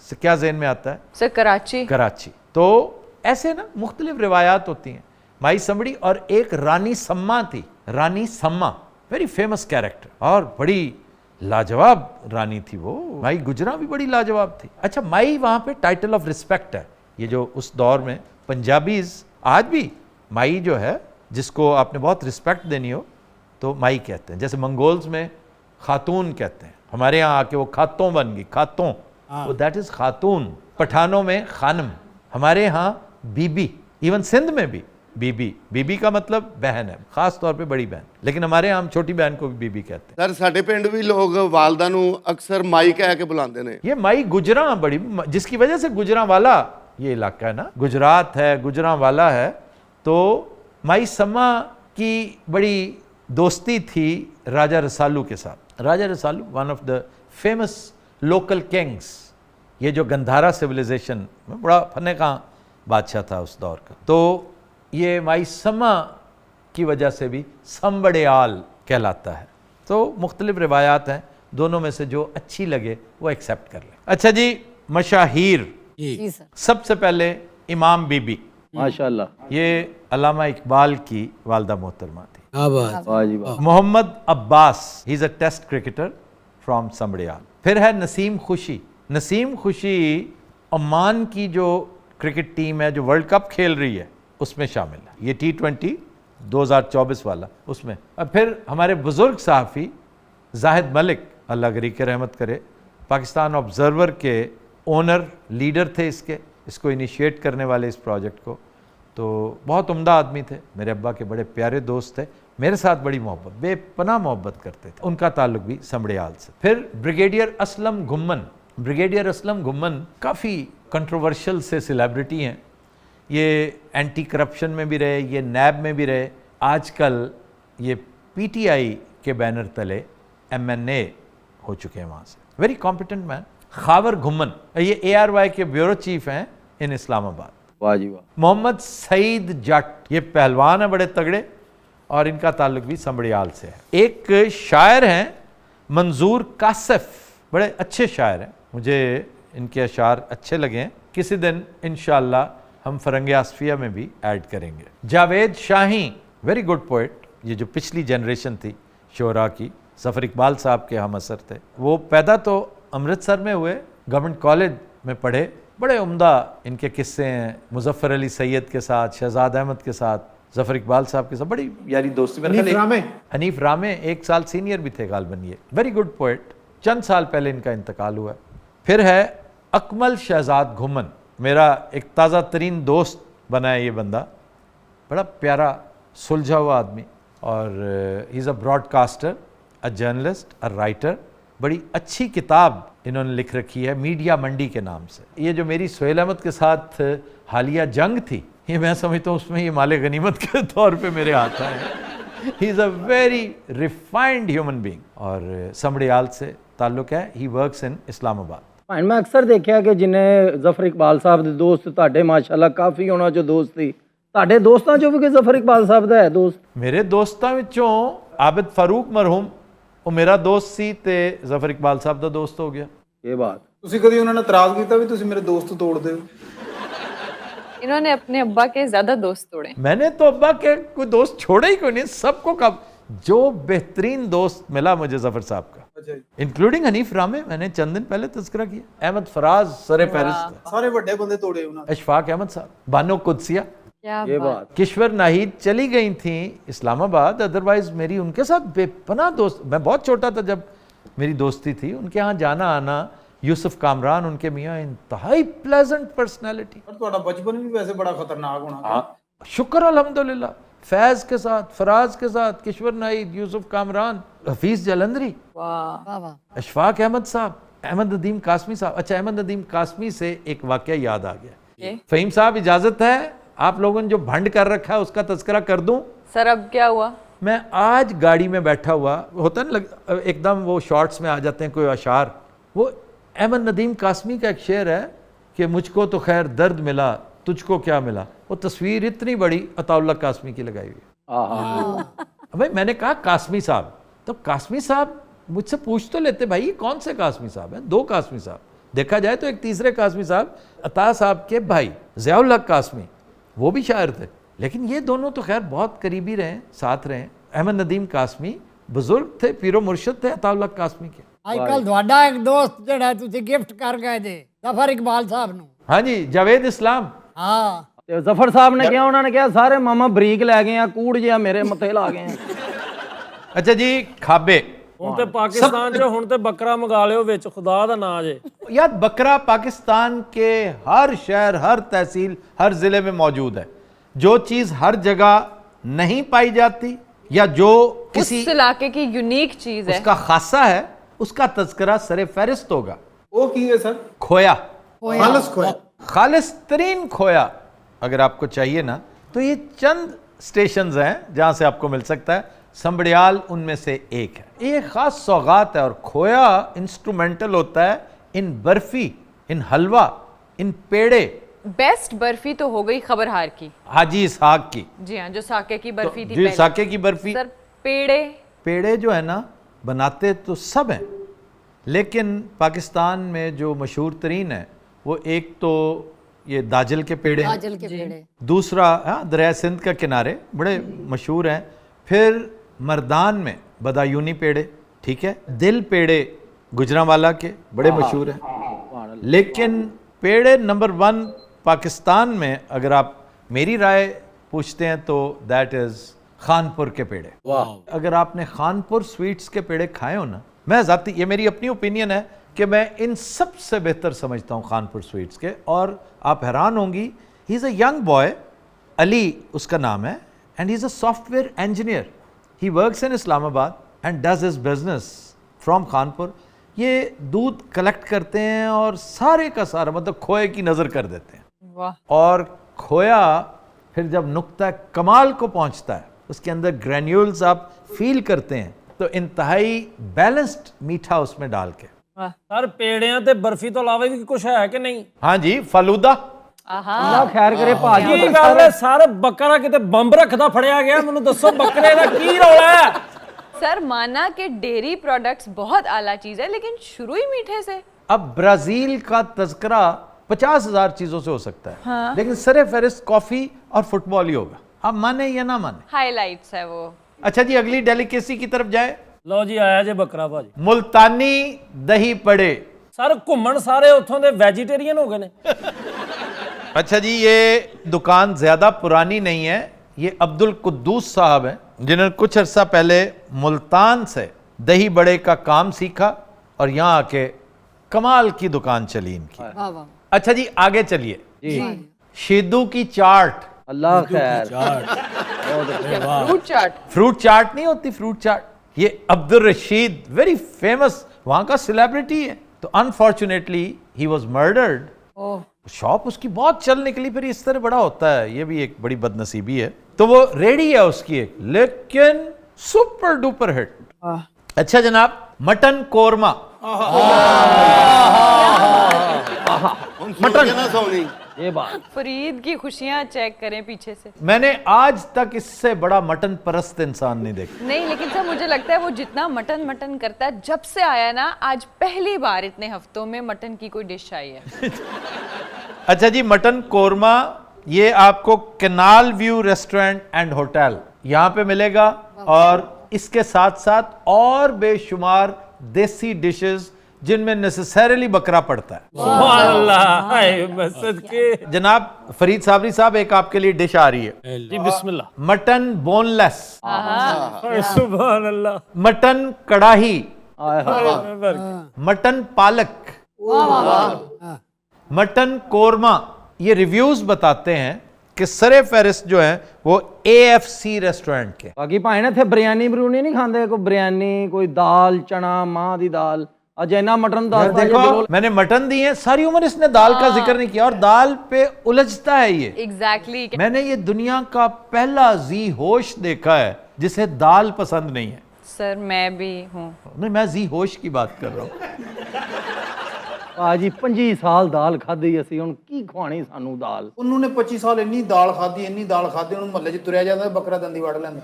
से क्या ज़हन में आता है? सर कराची। तो ऐसे ना मुख्तलिफ रिवायात होती हैं। माई समबड़ी और एक रानी सम्मा थी, रानी सम्मा वेरी फेमस कैरेक्टर और बड़ी लाजवाब रानी थी वो। माई गुजरा भी बड़ी लाजवाब थी। अच्छा, माई वहाँ पे टाइटल ऑफ रिस्पेक्ट है। ये जो उस दौर में पंजाबीज आज भी माई जो है, जिसको आपने बहुत रिस्पेक्ट देनी हो तो माई कहते हैं। जैसे मंगोल्स में खातून कहते हैं, हमारे यहाँ आके वो खातों बन गई, खातों, तो दैट इज खातून। पठानों में खानम, हमारे यहाँ बीबी, इवन सिंध में भी बीबी का मतलब बहन है, खास तौर पे बड़ी बहन, लेकिन हमारे यहाँ हम छोटी बहन को भी बीबी कहते हैं। सर साडे पिंड भी लोग वालदा नू अक्सर माई कह के बुलाते हैं। ये माई गुजरा बड़ी, जिसकी वजह से गुजरांवाला ये इलाका है ना, गुजरात है, गुजरांवाला है, तो माई सम्मा की बड़ी दोस्ती थी राजा रसालू के साथ। Raja Rasalu one of the famous local kings, ये जो गंधारा सिविलाइजेशन में बड़ा फने का बादशाह था उस दौर का। तो ये माई सम्मा की वजह से भी संबड़ेयाल कहलाता है। तो मुख्तलिफ रिवायात हैं, दोनों में से जो अच्छी लगे वो एक्सेप्ट कर लें। अच्छा जी, मशाहीर, सबसे पहले इमाम बीबी, माशाल्लाह, ये अल्लामा इकबाल की वालदा मोहतरमा थी। वाह जी वाह। Mohammad Abbas, he is a test cricketer from Sambrial. फिर है नसीम खुशी ओमान की जो क्रिकेट टीम है जो वर्ल्ड कप खेल रही है उसमें शामिल है, ये T20 2024 वाला उसमें। अब फिर हमारे बुजुर्ग सहाफ़ी जाहिद मलिक, अल्लाह गरी के रहमत करे, पाकिस्तान ऑब्जर्वर के ओनर लीडर थे, इसको इनिशिएट करने वाले इस प्रोजेक्ट को। तो बहुत उम्दा आदमी थे, मेरे अब्बा के बड़े प्यारे दोस्त थे, मेरे साथ बड़ी मोहब्बत, बेपनाह मोहब्बत करते थे। उनका ताल्लुक भी संबड़ेयाल से। फिर ब्रिगेडियर असलम घुम्मन काफ़ी कंट्रोवर्शियल से सेलिब्रिटी हैं। ये एंटी करप्शन में भी रहे, ये नैब में भी रहे, आजकल ये PTI के बैनर तले MNA हो चुके हैं वहाँ से। Very competent man. Khawar Ghumman, ये ARY के ब्यूरो चीफ हैं इन इस्लामाबाद। वाह जी वाह। मोहम्मद सईद जट, ये पहलवान है बड़े तगड़े, और इनका ताल्लुक भी संबड़ियाल से है। एक शायर हैं मंजूर कासिफ, बड़े अच्छे शायर हैं, मुझे इनके अशार अच्छे लगे हैं। किसी दिन इंशाअल्लाह हम फरंगे आसफिया में भी ऐड करेंगे। जावेद शाही, वेरी गुड पोइट, ये जो पिछली जनरेशन थी शोरा की, ज़फ़र इकबाल साहब के हम असर थे। वो पैदा तो अमृतसर में हुए, गवर्नमेंट कॉलेज में पढ़े, बड़े उम्दा इनके किस्से हैं मुज़फ़्फ़र अली सैयद के साथ, शहजाद अहमद के साथ, ज़फ़र इकबाल साहब के साथ बड़ी यारी दोस्ती। हनीफ रामे 1 साल सीनियर भी थे गालबन, ये वेरी गुड पोइट, चंद साल पहले इनका इंतकाल हुआ। फिर है अकमल शहजाद घुम्मन, मेरा एक ताज़ा तरीन दोस्त बना है ये बंदा, बड़ा प्यारा सुलझा हुआ आदमी, और he is a broadcaster, a journalist, a writer. बड़ी अच्छी किताब इन्होंने लिख रखी है मीडिया मंडी के नाम से। ये जो मेरी सुहेल अहमद के साथ हालिया जंग थी, ये मैं समझता हूँ उसमें ये माले गनीमत के तौर पे मेरे हाथ आए। He is a very refined human being, और संबड़ियाल से ताल्लुक है। He works in Islamabad. मैं अक्सर देखा कि जिन्हें ज़फ़र इकबाल साहब के दोस्त ताड़े माशाल्लाह काफ़ी होना जो दोस्त थी, ताड़े दोस्तां चो भी ज़फ़र इकबाल साहब दा है दोस्त? मेरे दोस्तां विचों आबिद फारूक मरहूम वो मेरा दोस्त सी ते ज़फ़र इकबाल साहब दा दोस्त हो गया। ये बात ਤੁਸੀਂ ਕਦੀ ਉਹਨਾਂ ਨਾਲ ਇਤਰਾਜ਼ ਕੀਤਾ ਵੀ ਤੁਸੀਂ ਮੇਰੇ ਦੋਸਤ ਤੋੜਦੇ ਹੋ? इन्होंने अपने अब्बा के ज्यादा दोस्त तोड़े। मैंने तो अब्बा के कोई दोस्त छोड़े ही कोई नहीं, सबको कब जो बेहतरीन दोस्त मिला मुझे ज़फ़र साहब का, इंक्लूडिंग हनीफ रामे, मैंने चंद दिन पहले तज़किरा किया, अहमद फराज सरे फहरिस्त, ਸਾਰੇ ਵੱਡੇ ਬੰਦੇ ਤੋੜੇ ਉਹਨਾਂ ਨੇ। अशफाक अहमद साहब, बानो कुदसिया, ये बात। किश्वर नाहिद चली गई थी इस्लामाबाद, अदरवाइज मेरी उनके साथ बेपनाह दोस्त, मैं बहुत छोटा था जब मेरी दोस्ती थी, उनके यहाँ जाना आना। यूसुफ कामरान उनके मियाँ, इंतहाई प्लेजेंट पर्सनैलिटी। और ਤੁਹਾਡਾ बचपन भी वैसे बड़ा खतरनाक होना। शुक्र अल्हम्दुलिल्लाह, फैज़ के साथ, फराज के साथ, किश्वर नाहिद, यूसुफ कामरान, हफीज़ जलंधरी, अशफाक अहमद साहब, अहमद नदीम कासमी साहब। अच्छा, अहमद नदीम कासमी से एक वाक़या याद आ गया। फ़हीम साहब इजाज़त है आप लोगों ने जो भंड कर रखा है उसका तज़किरा कर दूं? सर अब क्या हुआ? मैं आज गाड़ी में बैठा हुआ, होता है ना एकदम वो शॉर्ट्स में आ जाते हैं कोई अशार, वो अहमद नदीम कासमी का एक शेर है कि मुझको तो खैर दर्द मिला तुझको क्या मिला। वो तस्वीर इतनी बड़ी अताउल्लाह कासमी की लगाई हुई है। भाई मैंने कहा कासमी साहब, तो कासमी साहब मुझसे पूछ तो लेते भाई ये कौन से कासमी साहब हैं? 2 कासमी साहब, देखा जाए तो एक तीसरे कासमी साहब अता साहब के भाई ज़ियाउल हक कासमी, वो भी शायर थे, लेकिन ये दोनों तो खैर बहुत करीबी रहे, साथ रहे। अहमद नदीम कासमी बुजुर्ग थे, पीरो मुर्शद थे अताउल्लाह कासमी के। आजकल ਤੁਹਾਡਾ ਇੱਕ ਦੋਸਤ ਜਿਹੜਾ ਤੁਸੀਂ ਗਿਫਟ ਕਰ ਗਏ ਜੇ ਜ਼ਫਰ ਇਕਬਾਲ ਸਾਹਿਬ ਨੂੰ। हाँ जी, जावेद इस्लाम। ਹਾਂ ਤੇ ਜ਼ਫਰ ਸਾਹਿਬ ਨੇ ਕਿਹਾ, ਉਹਨਾਂ ਨੇ ਕਿਹਾ ਸਾਰੇ ਮਾਮਾ ਬਰੀਕ ਲੈ ਗਏ ਆ, ਕੂੜ ਜਿਹਾ ਮੇਰੇ ਮੱਥੇ ਲਾ ਗਏ ਆ। अच्छा जी, खाबे। ਹੁਣ ਤੇ ਪਾਕਿਸਤਾਨ 'ਚ ਹੁਣ ਤੇ ਬੱਕਰਾ ਮੰਗਾ ਲਿਓ ਵਿੱਚ, ਖੁਦਾ ਦਾ ਨਾਂ ਜੇ। यार बकरा पाकिस्तान के हर शहर, हर तहसील, हर ज़िले में मौजूद है। जो चीज़ हर जगह नहीं पाई जाती या जो किसी उस इलाके की यूनिक चीज है, उसका खासा है, उसका तज़किरा सरे फहरिस्त होगा। वो की है सर? खोया, खालिस खोया, खालिस तरीन खोया अगर आपको चाहिए ना, तो ये चंद स्टेशंस हैं जहाँ से आपको मिल सकता है। संबड़ियाल उनमें से एक है। ये ख़ास सौगात है और खोया इंस्ट्रूमेंटल होता है इन बर्फ़ी, इन हलवा, इन पेड़े। बेस्ट बर्फी तो हो गई खबरहार की, हाजी इसहाक की। जी हाँ, जो साके की बर्फी थी जी, पहले। साके की बर्फी। सर पेड़े, पेड़े जो है ना बनाते तो सब हैं, लेकिन पाकिस्तान में जो मशहूर तरीन है वो एक तो ये दाजल के पेड़े हैं, दाजल के पेड़े। दूसरा दरिया सिंध का किनारे बड़े मशहूर हैं। फिर मर्दान में बदायूनी पेड़े, ठीक है, दिल पेड़े गुजरांवाला के बड़े मशहूर हैं। लेकिन पेड़े नंबर 1 पाकिस्तान में अगर आप मेरी राय पूछते हैं तो दैट इज़ खानपुर के पेड़े। अगर आपने खानपुर स्वीट्स के पेड़े खाए हो ना, मैं ज़ाती, ये मेरी अपनी ओपिनियन है कि मैं इन सबसे बेहतर समझता हूँ खानपुर स्वीट्स के। और आप हैरान होंगी, he is a young boy, Ali उसका नाम है, and he is a software engineer. He works in Islamabad and does his business from Khanpur. ये दूध कलेक्ट करते हैं और सारे का सारा मतलब खोए की नज़र कर देते हैं। वाह। और खोया फिर जब नुक्ता कमाल को पहुंचता है, उसके अंदर ग्रैन्यूल्स आप फील करते हैं, तो इंतहाई बैलेंस्ड मीठा उसमें डाल के। सर पेड़िਆਂ ਤੇ ਬਰਫੀ ਤੋਂ ਇਲਾਵਾ ਵੀ ਕੁਝ ਹੈ ਕਿ ਨਹੀਂ? हाँ जी, फलूदा। ਅੱਲਾ ਖੈਰ ਕਰੇ ਭਾਜੀ। ਕੀ ਗੱਲ ਹੈ ਸਰ, ਬੱਕਰਾ ਕਿਤੇ ਬੰਬ ਰੱਖਦਾ ਫੜਿਆ ਗਿਆ? ਮੈਨੂੰ ਦੱਸੋ ਬੱਕਰੇ ਦਾ ਕੀ ਰੌਲਾ ਹੈ? सर माना कि डेयरी प्रोडक्ट्स बहुत आला चीज है, लेकिन शुरू ही मीठे से। अब ब्राजील का तज़किरा 50,000 चीजों से हो सकता है, हाँ। लेकिन सरे फहरिस्त कॉफी और फुटबॉल ही होगा, आप माने या ना माने। हाइलाइट्स है वो। अच्छा जी, अगली डेलिकेसी की तरफ जाए। ਲਓ ਜੀ ਆਇਆ ਜੇ ਬੱਕਰਾ ਭਾਜੀ। मुल्तानी दही पड़े। ਸਰ ਘੁੰਮਣ ਸਾਰੇ ਉੱਥੋਂ ਦੇ ਵੈਜੀਟੇਰੀਅਨ ਹੋ ਗਏ ਨੇ। अच्छा जी, ये दुकान ज्यादा पुरानी नहीं है, ये अब्दुल कुद्दूस साहब हैं जिन्होंने कुछ अर्सा पहले मुल्तान से दही बड़े का काम सीखा और यहाँ आके कमाल की दुकान चली इनकी। वाह वाह। अच्छा जी, आगे चलिए। शीदू की चाट। अल्लाह खैर। फ्रूट चाट। फ्रूट चाट नहीं होती, फ्रूट चाट। ये अब्दुल रशीद वेरी फेमस वहां का सेलिब्रिटी है, तो unfortunately he was murdered. Shop उसकी बहुत चल निकली, फिर इस तरह बड़ा होता है, ये भी एक बड़ी बदनसीबी है। तो वो रेडी है उसकी एक, लेकिन सुपर डुपर हिट। अच्छा जनाब, मटन कोरमा। मटन ना सोनी, ये बात। फरीद की खुशियां चेक करें पीछे से। मैंने आज तक इससे बड़ा मटन परस्त इंसान नहीं देखा। नहीं, लेकिन सर मुझे लगता है वो जितना मटन मटन करता है, जब से आया ना, आज पहली बार इतने हफ्तों में मटन की कोई डिश आई है। अच्छा जी, मटन कोरमा ये आपको canal view restaurant and hotel यहाँ पे मिलेगा, और इसके साथ साथ और बेशुमार देसी डिशेस जिनमें नेसेसरीली बकरा पड़ता है। सुभान अल्लाह, हाय मसद के। जनाब फरीद साबरी साहब, एक आपके लिए डिश आ रही है जी बिस्मिल्लाह। मटन बोनलेस, सुभान अल्लाह। मटन कड़ाही, मटन पालक, मटन कोरमा। ये रिव्यूज बताते हैं कि सरे फहरिस्त जो है वो AFC रेस्टोरेंट के। बाकी भाई ने थे बिरयानी बरूनी नहीं खाते, कोई बिरयानी, कोई दाल चना मां दी दाल, अजैना मटन यार देखो, मैंने मटन दी है, सारी उम्र इसने दाल का जिक्र नहीं किया और दाल पे उलझता है ये। एग्जैक्टली मैंने ये दुनिया का पहला जी होश देखा है जिसे दाल पसंद नहीं है। सर मैं भी हूँ। नहीं, मैं जी होश की बात कर रहा हूँ। ਭਾਜੀ 25 ਸਾਲ ਦਾਲ ਖਾਧੀ ਅਸੀਂ, ਹੁਣ ਕੀ ਖਵਾਣੀ ਸਾਨੂੰ ਦਾਲ। ਉਹਨੂੰ ਨੇ 25 ਸਾਲ ਇੰਨੀ ਦਾਲ ਖਾਧੀ ਉਹਨੂੰ ਮਹੱਲੇ 'ਚ ਤੁਰਿਆ ਜਾਂਦਾ ਬੱਕਰਾ ਦੰਦੀ ਵੜ ਲੈਂਦਾ।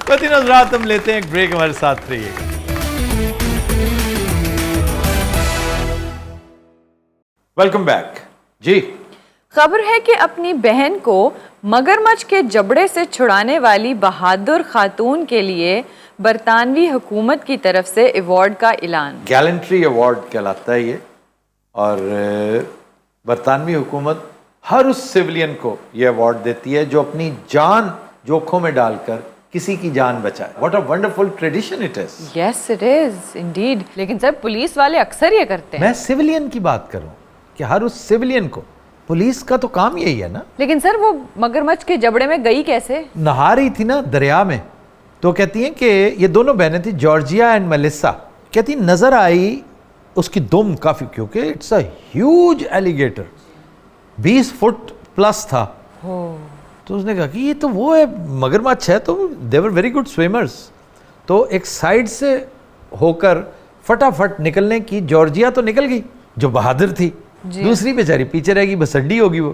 ख़वातीन हज़रात, हम लेते हैं एक ब्रेक, हमारे साथ रहिएगा। वेलकम बैक जी। खबर है कि अपनी बहन को मगरमच्छ के जबड़े से छुड़ाने वाली बहादुर खातून के लिए बरतानवी हुकूमत की तरफ से अवार्ड का ऐलान। गैलेंट्री अवार्ड कहलाता है ये, और बरतानवी हुकूमत हर उस सिविलियन को ये अवार्ड देती है जो अपनी जान जोखों में डालकर किसी की जान बचाए। What a wonderful tradition it is. Yes it is Indeed. लेकिन सर पुलिस वाले अक्सर ये करते हैं। मैं सिविलियन की बात करूं कि हर उस सिविलियन को, पुलिस का तो काम यही है ना। लेकिन सर वो मगरमच्छ के जबड़े में गई कैसे? नहा रही थी ना दरिया में, तो कहती हैं कि ये दोनों बहनें थी, जॉर्जिया एंड मेलिसा। कहती नजर आई उसकी दुम काफी, क्योंकि it's a huge alligator, 20 foot plus था। तो उसने कहा कि ये तो वो है मगरमच्छ है। तो दे वर वेरी गुड स्विमर्स, तो एक साइड से होकर फटाफट निकलने की, जॉर्जिया तो निकल गई जो बहादुर थी, दूसरी बेचारी पीछे रहेगी, बसड्डी होगी वो।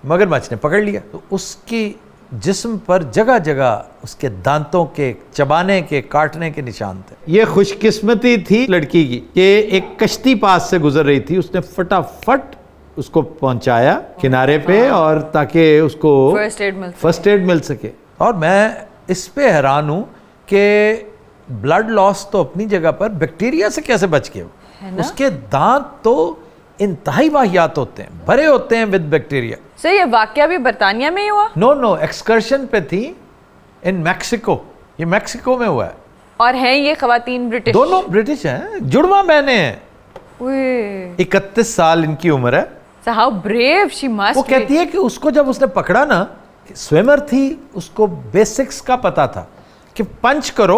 मगरमच्छ ने पकड़ लिया, तो उसकी जिस्म पर जगह जगह उसके दांतों के चबाने के, काटने के निशान थे। ये खुशकिस्मती थी लड़की की कि एक कश्ती पास से गुजर रही थी, उसने फटाफट उसको पहुंचाया किनारे पे, और ताकि उसको फर्स्ट एड मिल सके। और मैं इस पे हैरान हूं कि ब्लड लॉस तो अपनी जगह पर, बैक्टीरिया से कैसे बच गए। उसके दांत तो इंतहाई वाहियात होते हैं, भरे होते हैं विद बैक्टीरिया। सर ये वाकया भी बर्तानिया में ही हुआ? नो, एक्सकर्शन पे थी इन मैक्सिको। ये मैक्सिको में हुआ है। और हैं ये खवातीन ब्रिटिश? दोनों ब्रिटिश हैं, जुड़वा बहनें हैं। 31 साल इनकी उम्र है। So how brave she must वो कहती है कि उसको जब उसने पकड़ा ना, स्विमर थी, उसको बेसिक्स का पता था कि पंच करो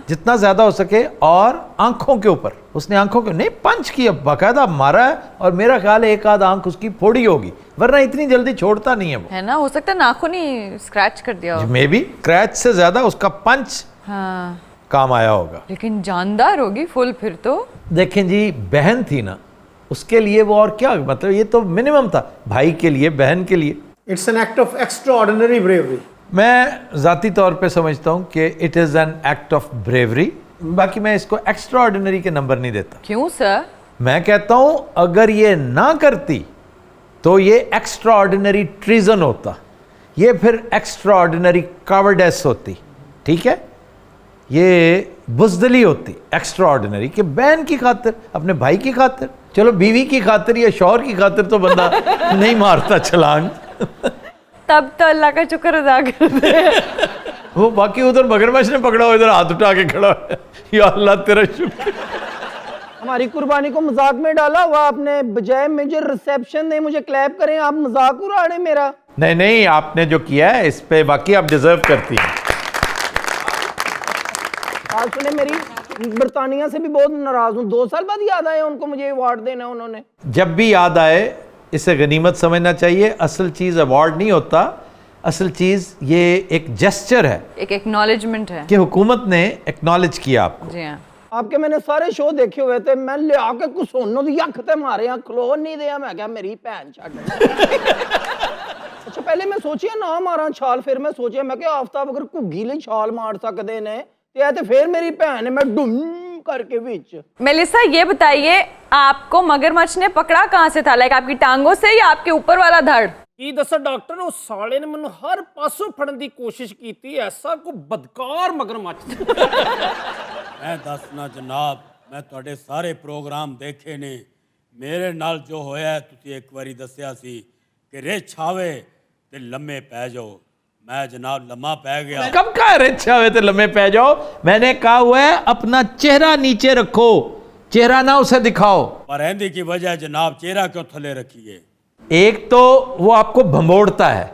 जितना ज्यादा हो सके, और आंखों के ऊपर। उसने आंखों के नहीं पंच किया, बाकायदा मारा है, और मेरा ख्याल है एक आध आंख उसकी फोड़ी होगी, वरना इतनी जल्दी छोड़ता नहीं है वो। है ना, हो सकता है नाखून ही स्क्रैच कर दिया हो। मे बी स्क्रैच से ज्यादा उसका पंच काम आया होगा। लेकिन जानदार होगी फुल फिर तो। देखें जी, बहन थी ना, उसके लिए वो, और क्या मतलब, ये तो मिनिमम था भाई के लिए, बहन के लिए। It's an act of extraordinary bravery. मैं ज़ाती तौर पे समझता हूँ कि it is an act of bravery. बाकी मैं इसको एक्स्ट्राऑर्डिनरी के नंबर नहीं देता। क्यों सर? मैं कहता हूँ अगर ये ना करती तो ये एक्स्ट्राऑर्डिनरी ट्रीजन होता, ये फिर एक्स्ट्राऑर्डिनरी कावर्डेस होती। ठीक है, ये बुज़दिली होती एक्स्ट्राऑर्डिनरी, कि बहन की खातिर, अपने भाई की खातिर। चलो बीवी की खातिर या शौहर की खातिर तो बंदा नहीं मारता छलांग, तब तो अल्लाह का शुक्र अदा करते हैं। वो बाकी उधर मगरमच्छ ने पकड़ा हो, इधर हाथ उठा के खड़ा है, या अल्लाह तेरा शुक्र। हमारी कुर्बानी को मजाक में डाला हुआ आपने, बजाय मुझे रिसेप्शन दे, मुझे क्लैप करें, आप मजाक उड़ा रहे मेरा। नहीं, आपने जो किया है इस पे वाकई आप डिजर्व करती हैं। आज सुने, मेरी बरतानिया से भी बहुत नाराज हूँ। 2 साल बाद याद आया उनको मुझे अवार्ड देना। उन्होंने जब भी याद आए इसे गनीमत समझना चाहिए। असल चीज अवार्ड नहीं होता, असल चीज ये एक जेस्चर है, एक एक्नॉलेजमेंट है कि हुकूमत ने एक्नॉलेज किया आपको। जी हाँ। आपके मैंने सारे शो देखे हुए थे, मैं ले आके कुछ सोनों दी अख ते मारे हैं, खलो नहीं दिया। मैं क्या मेरी भैन छड़। अच्छा पहले मैं सोचिया ना मारा छाल, फिर मैं सोचिया मैं क्या आफ्ताब अगर घुग्गी ਲਈ छाल मार सकते ने तो फिर मेरी भैन मैं डुम करके बीच। मेलिसा ये बताइए, आपको मगरमच्छ ने पकड़ा कहाँ से था? लाइक आपकी टांगों से या आपके ऊपर वाला धड़? ਕੀ ਦੱਸਾਂ ਡਾਕਟਰ, ਉਹ ਸਾਲੇ ਨੇ ਮੈਨੂੰ ਹਰ ਪਾਸੋਂ ਫੜਨ ਦੀ ਕੋਸ਼ਿਸ਼ ਕੀਤੀ, ਐਸਾ ਕੋ ਬਦਕਾਰ ਮਗਰਮੱਛ। मैं दसना जनाब, मैं ਤੁਹਾਡੇ ਸਾਰੇ ਪ੍ਰੋਗਰਾਮ ਦੇਖੇ ਨੇ। ਮੇਰੇ ਨਾਲ ਜੋ ਹੋਇਆ ਤੁਸੀਂ ਇੱਕ ਵਾਰੀ ਦੱਸਿਆ ਸੀ ਕਿ ਰਿੱਛ ਆਵੇ ਤੇ ਲੰਮੇ ਪੈ ਜਾਓ। मैं जनाब लम्हा पै गया। कब कहा रिच आवे तो लम्हे पै जाओ? मैंने कहा हुआ है अपना चेहरा नीचे रखो, चेहरा ना उसे दिखाओ। पर हिंदी की वजह जनाब चेहरा क्यों थले रखिए? एक तो वो आपको भंबोड़ता है,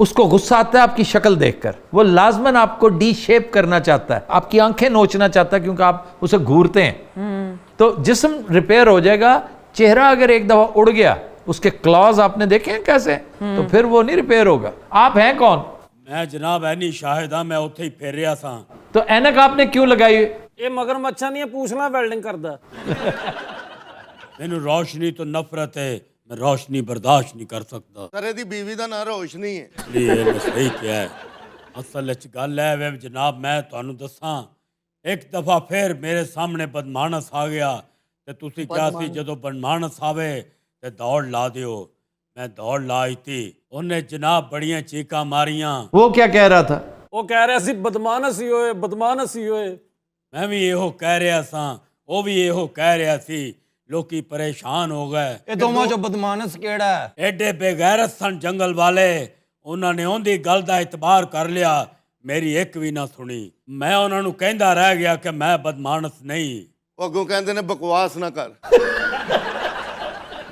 उसको गुस्सा आता है आपकी शक्ल देखकर, वो लाजमन आपको डी शेप करना चाहता है, आपकी आंखें नोचना चाहता है क्योंकि आप उसे घूरते हैं। तो जिस्म रिपेयर हो जाएगा, चेहरा अगर एक दफा उड़ गया, उसके क्लॉज आपने देखे हैं कैसे, तो फिर वो नहीं रिपेयर होगा। आप हैं कौन? मैं जनाब ऐनी शाहिद हाँ, मैं उत्थे ही फिर रहा था। तो ऐनक आपने क्यों लगाई? ये मगरमच्छां दी पूछना वेल्डिंग करदा। मैनू रोशनी तो नफरत है, मैं रोशनी बर्दाश्त नहीं कर सकता। सर ਇਹਦੀ बीवी ਦਾ ਨਾਂ रोशनी है। इसलिए मैं सही किया है। असल च गल है वे जनाब, मैं तुहानू दसां, एक दफा फिर मेरे सामने बदमानस आ गया ते तुसी क्या सी जदों बदमानस आवे ते दौड़ ला दियो। मैं दौड़ लाई थी, उन्हें जनाब बड़ियां चीकां मारियां। वो क्या कह रहा था? वो कह रहा सी बदमानस ही होए, बदमानस ही होए। मैं भी ਇਹੋ कह रहा सा, वो भी ਇਹੋ कह रहा सी। लोकी परेशान हो गए। ਇਹ ਦੋਵਾਂ ਚੋਂ ਬਦਮਾਨਸ ਕਿਹੜਾ ਹੈ? एडे बेगैरत सन जंगल वाले, उन्होंने उनकी गल का इतबार कर लिया, मेरी एक भी ना सुनी। मैं उन्होंने कहता रह गया कि मैं बदमानस नहीं। ਉਹ ਅੱਗੋਂ ਕਹਿੰਦੇ ਨੇ ਬਕਵਾਸ ਨਾ ਕਰ।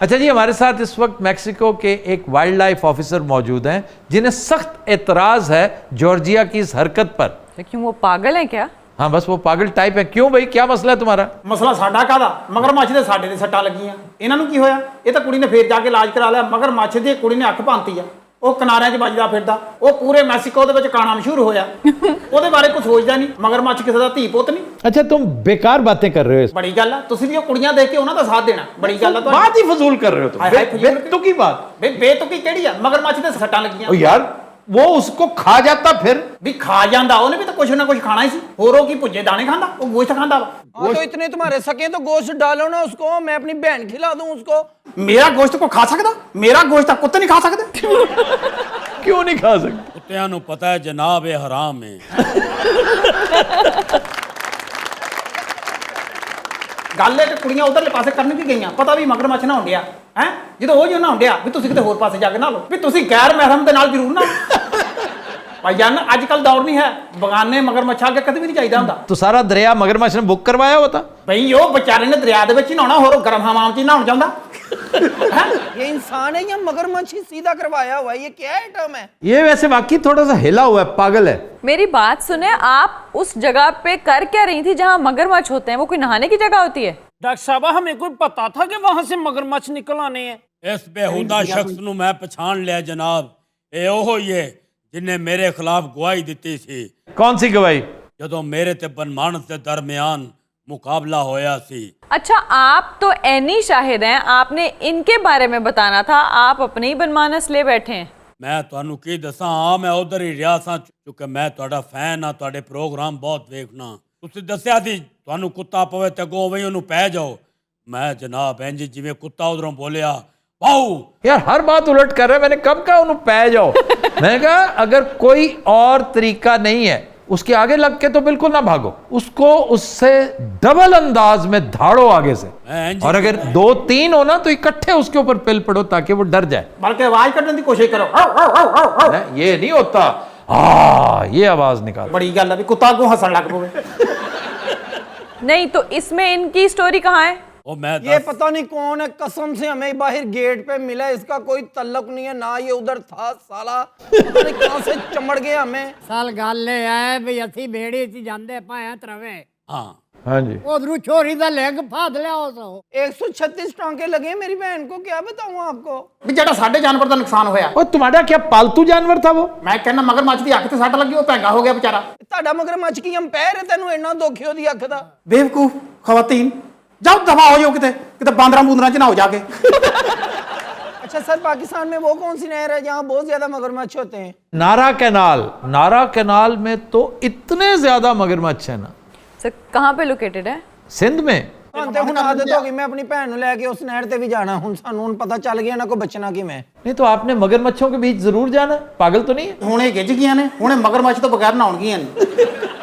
अच्छा जी, हमारे साथ इस वक्त मैक्सिको के एक वाइल्ड लाइफ ऑफिसर मौजूद हैं जिन्हें सख्त एतराज है जॉर्जिया की इस हरकत पर। क्यों, वो पागल है क्या? हाँ, बस वो पागल टाइप है। क्यों भाई, क्या मसला है तुम्हारा? ਮਸਲਾ ਸਾਡਾ ਕਾਹਦਾ? ਮਗਰਮੱਛ ਦੇ ਸਾਡੇ ਦੇ ਸੱਟਾਂ ਲੱਗੀਆਂ। ਇਹਨਾਂ ਨੂੰ ਕੀ ਹੋਇਆ? ਇਹ ਤਾਂ ਕੁੜੀ ਨੇ ਫੇਰ ਜਾ ਕੇ ਇਲਾਜ ਕਰਾ ਲਿਆ। ਮਗਰਮੱਛ ਦੀ ਕੁੜੀ ਨੇ ਅੱਖ ਭੰਨਤੀ ਆ, ਉਹ ਕਿਨਾਰਿਆਂ 'ਚ ਵੱਜਦਾ ਫਿਰਦਾ, ਉਹ ਪੂਰੇ ਮੈਕਸੀਕੋ ਦੇ ਵਿੱਚ ਕਾਣਾ ਮਸ਼ਹੂਰ ਹੋਇਆ। ਉਹਦੇ ਬਾਰੇ ਕੁਝ ਸੋਚਦਾ ਨਹੀਂ। ਮਗਰਮੱਛ ਕਿਸੇ ਦਾ ਧੀ ਪੁੱਤ ਨਹੀਂ। अच्छा, तुम बेकार बातें कर रहे हो। ਬੜੀ ਗੱਲ ਆ, ਤੁਸੀਂ ਵੀ ਉਹ ਕੁੜੀਆਂ ਦੇਖ ਕੇ ਉਹਨਾਂ ਦਾ ਸਾਥ देना। ਬੜੀ ਗੱਲ ਆ। बात ही फजूल कर रहे हो तुम। बेतुकी बात। ਬੇਤੁਕੀ ਕਿਹੜੀ ਆ? ਮਗਰਮੱਛ ਦੇ ਸੱਟਾਂ ਲੱਗੀਆਂ। ओ यार, वो उसको खा जाता फिर ਵੀ ਖਾ ਜਾਂਦਾ, ਉਹਨੇ ਵੀ ਤਾਂ ਕੁਛ ਨਾ ਕੁਛ ਖਾਣਾ ਹੀ ਸੀ। ਹੋਰ ਉਹ ਕੀ ਭੁੱਜੇ ਦਾਣੇ ਖਾਂਦਾ? ਉਹ ਗੋਸ਼ਤ ਖਾਂਦਾ ਵਾ। हाँ तो इतने तुम्हारे सके तो गोश्त डालो ना उसको, मैं अपनी बहन खिला दूं उसको। ਮੇਰਾ ਗੋਸ਼ਤ ਕੋ ਖਾ ਸਕਦਾ? ਮੇਰਾ ਗੋਸ਼ਤ ਤਾਂ ਕੁੱਤੇ ਨਹੀਂ ਖਾ ਸਕਦੇ। क्यों नहीं खा सकते? कुत्तियां नू पता है जनाब ये हराम है। ਗੱਲ ਹੈ ਕਿ ਕੁੜੀਆਂ ਉਧਰਲੇ ਪਾਸੇ ਕਰਨ ਵੀ ਗਈਆਂ, ਪਤਾ ਵੀ ਮਗਰਮੱਛ ਨਾ ਹੁੰਦਿਆ ਹੈ। ਜਦੋਂ ਉਹ ਜੋ ਨਾ ਹੁੰਦਿਆ ਵੀ ਤੁਸੀਂ ਕਿਤੇ ਹੋਰ ਪਾਸੇ ਜਾ ਕੇ ਨਾ ਲਓ, ਵੀ ਤੁਸੀਂ ਗੈਰ ਮਹਿਰਮ ਦੇ ਨਾਲ ਜ਼ਰੂਰ ਨਾ। ਭਾਈ ਜਾਨ, ਅੱਜ ਕੱਲ ਦੌਰ ਨਹੀਂ ਹੈ, ਬਗਾਨੇ ਮਗਰਮੱਛਾਂ ਅੱਗੇ ਕਦੇ ਵੀ ਨਹੀਂ ਚਾਹੀਦਾ ਹੁੰਦਾ। तो सारा दरिया मगरमच्छ ने बुक करवाया होता। ਬਈ ਉਹ ਵਿਚਾਰੇ ਨੇ ਦਰਿਆ ਦੇ ਵਿੱਚ ਹੀ ਨਹਾਉਣਾ, ਹੋਰ ਉਹ ਗਰਮ ਹਵਾਮ 'ਚ ਹੀ ਨਹਾਉਣ ਜਾਂਦਾ। ये इंसान है या मगरमच्छ ही सीधा करवाया हुआ है? ये क्या आइटम है? ये वैसे वाकई थोड़ा सा हिला हुआ है, पागल है। मेरी बात सुने, आप उस जगह पे कर क्या रही थी जहाँ मगरमच्छ होते हैं? वो कोई नहाने की जगह होती है? डॉक्टर साहब, हमें कोई पता था कि वहां से मगरमच्छ निकल आने हैं? इस बेहुदा शख्स नू मैं पछाण लिया जनाब, ये ओहो ही है जिन्हें मेरे खिलाफ गवाही दी थी। कौन सी गवाही? जदों मेरे ते बनमानस के दरमियान मुकाबला होया सी। अच्छा, आप तो ऐनी शाहिद हैं, आपने इनके बारे में बताना था, आप अपने ही बनमानस ले बैठे हैं। मैं तुहानू की दसा, हाँ मैं उधर ही रहा सा, क्योंकि मैं तुहाडा फैन हाँ, तुहाडे प्रोग्राम बहुत देखना। तुसीं दस्सिया सी तुहानू कुत्ता पवे ते अगों वही उहनू पै जाओ। मैं जनाब इंज जिवें कुत्ता उधरों बोलिया, वाऊ यार हर बात उलट कर रहे हैं। मैंने कब कहा उन्हें पै जाओ? मैंने कहा अगर कोई और तरीका नहीं है, उसके आगे लग के तो बिल्कुल ना भागो, उसको उससे डबल अंदाज में धाड़ो आगे से, और अगर 2-3 हो ना तो इकट्ठे उसके ऊपर पिल पड़ो ताकि वो डर जाए। बल्कि आवाज करने की कोशिश करो। ये नहीं होता, ये आवाज निकाल। बड़ी गल है भी कुत्ता को हंसन लग पवे। नहीं तो इसमें इनकी स्टोरी कहाँ है? ये पता नहीं कौन है, कसम से हमें बाहर गेट पे मिला, इसका कोई तल्लुक नहीं है ना, ये उधर था साला, पता नहीं कहां से चमड़ गया हमें। साल गल है भी असी बेड़ी च जांदे पाए तरवे। हाँ हाँ जी, उधरू छोरी दा लेग फाद लिया उस 136 टांके लगे मेरी बहन को, क्या बताऊं आपको। भी जेड़ा साडे जानवर दा नुकसान होया, और तुम्हारा क्या पालतू जानवर था वो? मैं कहना मगरमच्छ दी अख ते सट लगी, वो भैंगा हो गया बेचारा। ਤੁਹਾਡਾ ਮਗਰਮੱਛ ਕੀ ਅੰਪਾਇਰ ਹੈ, ਤੈਨੂੰ ਇੰਨਾ ਦੁੱਖ ਉਹਦੀ ਅੱਖ ਦਾ? बेवकूफ खवातीन, जाओ दफा हो जाओ, किते किते बांदरा बूंदरा च ना हो जाके। अच्छा सर, पाकिस्तान में वो कौन सी नहर है जहाँ बहुत ज्यादा मगरमच्छ होते हैं? नारा कैनाल। नारा कैनाल में तो इतने ज्यादा मगरमच्छ है ना। सर कहाँ पे लोकेटेड है? सिंध में। ਹੁਣ ਤੇ ਹੁਣ ਆਦਤ ਹੋ ਗਈ, ਮੈਂ ਆਪਣੀ ਭੈਣ ਨੂੰ ਲੈ ਕੇ ਉਸ ਨਹਿਰ ਤੇ ਵੀ ਜਾਣਾ। ਹੁਣ ਸਾਨੂੰ ਹੁਣ ਪਤਾ ਚੱਲ ਗਿਆ ਨਾ ਕੋਈ ਬਚਣਾ ਕਿਵੇਂ। नहीं तो आपने मगरमच्छों के बीच जरूर जाना, पागल तो नहीं है? ਹੁਣੇ ਗਿੱਜ ਗਈਆਂ ਨੇ, ਹੁਣੇ ਮਗਰਮੱਛ ਤੋਂ ਬਗੈਰ ਨਹਾਉਣਗੀਆਂ ਨੇ,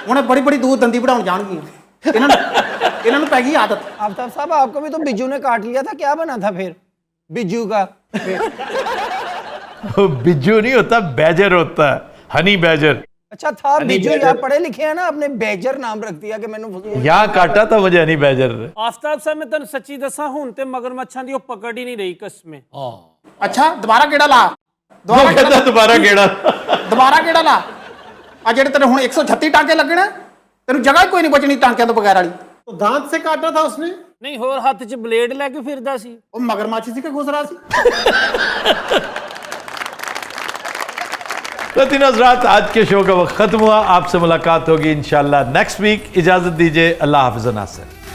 ਹੁਣੇ ਬੜੀ ਬੜੀ ਦੂਰ ਦੰਦੀ ਵਢਾਉਣ ਜਾਣਗੀਆਂ। ਇਹਨਾਂ ਨੂੰ ਪੈ ਗਈ आदत। आफ्ताब साहब, आपको भी तो बिज्जू ने काट लिया था, क्या बना था फिर बिज्जू का? बिज्जू नहीं होता, बैजर होता है, हनी बैजर। अच्छा था बिज्जू, यार पढ़े लिखे हैं ना, अपने बैजर नाम रख दिया कि मैंने फजूल। यहाँ काटा था मुझे हनी बैजर। आफ्ताब साहब, मैं तेन सच्ची दसा, हुण ते मगरमच्छां दी पकड़ ही नहीं रही कसमें। अच्छा दोबारा गेड़ा ला, दोबारा गेड़ा। ਦੁਬਾਰਾ ਕਿਹੜਾ ਲਾ ਆ ਜਿਹੜੇ ਤੇਰੇ ਹੁਣ 136 ਟਾਂਕੇ ਲੱਗਣੇ ਤੈਨੂੰ ਜਗ੍ਹਾ ਹੀ ਕੋਈ ਨਹੀਂ ਬਚਣੀ ਟਾਂਕਿਆਂ ਤੋਂ ਬਗੈਰ ਵਾਲੀ तो दांत से काटा था उसने ਨਹੀਂ ਹੋਰ ਹੱਥ 'ਚ ਬਲੇਡ ਲੈ ਕੇ ਫਿਰਦਾ ਸੀ ਉਹ ਮਗਰਮੱਛ ਸੀ ਕਿ ਘੁਸਰਾ ਸੀ तो तीनों हज़रात, आज के शो का वक्त ख़त्म हुआ। आपसे मुलाकात होगी इंशाल्लाह नेक्स्ट वीक। इजाज़त दीजिए। अल्लाह हाफ़िज़ नासिर।